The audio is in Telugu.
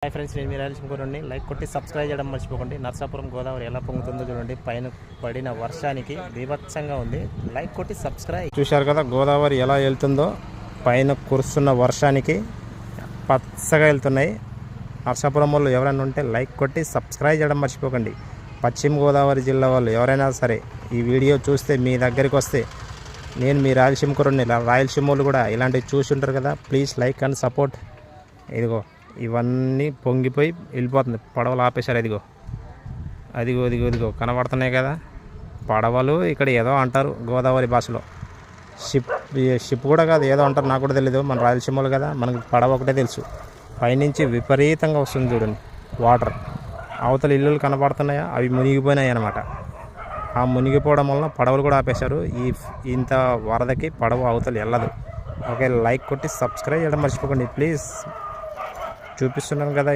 హాయ్ ఫ్రెండ్స్, నేను మీరు రాయలసీమకోరండి. లైక్ కొట్టి సబ్స్క్రైబ్ చేయడం మర్చిపోకండి. నర్సాపురం గోదావరి ఎలా పొంగుతుందో చూడండి. పైన పడిన వర్షానికి బీభత్సంగా ఉంది. లైక్ కొట్టి సబ్స్క్రైబ్. చూశారు కదా గోదావరి ఎలా వెళ్తుందో. పైన కురుస్తున్న వర్షానికి పచ్చగా వెళ్తున్నాయి. నర్సాపురం వాళ్ళు ఎవరైనా ఉంటే లైక్ కొట్టి సబ్స్క్రైబ్ చేయడం మర్చిపోకండి. పశ్చిమ గోదావరి జిల్లా వాళ్ళు ఎవరైనా సరే ఈ వీడియో చూస్తే మీ దగ్గరికి వస్తే, నేను మీ రాయలసీమకోరండి. రాయలసీమ వాళ్ళు కూడా ఇలాంటివి చూసి ఉంటారు కదా. Please like and support. ఇదిగో ఇవన్నీ పొంగిపోయి వెళ్ళిపోతుంది. పడవలు ఆపేశారు. అదిగో అదిగో అదిగో అదిగో కనబడుతున్నాయి కదా పడవలు. ఇక్కడ ఏదో అంటారు గోదావరి భాషలో, షిప్ కూడా కాదు, ఏదో అంటారు, నాకు కూడా తెలీదు. మన రాయలసీమలు కదా, మనకి పడవ ఒకటే తెలుసు. పైనుంచి విపరీతంగా వస్తుంది చూడండి వాటర్. అవతల ఇల్లులు కనబడుతున్నాయా, అవి మునిగిపోయినాయి అన్నమాట. ఆ మునిగిపోవడం వలన పడవలు కూడా ఆపేశారు. ఇంత వరదకి పడవ అవతల వెళ్ళదు. ఓకే, లైక్ కొట్టి సబ్స్క్రైబ్ చేయడం మర్చిపోకండి ప్లీజ్. చూపిస్తున్నాను కదా.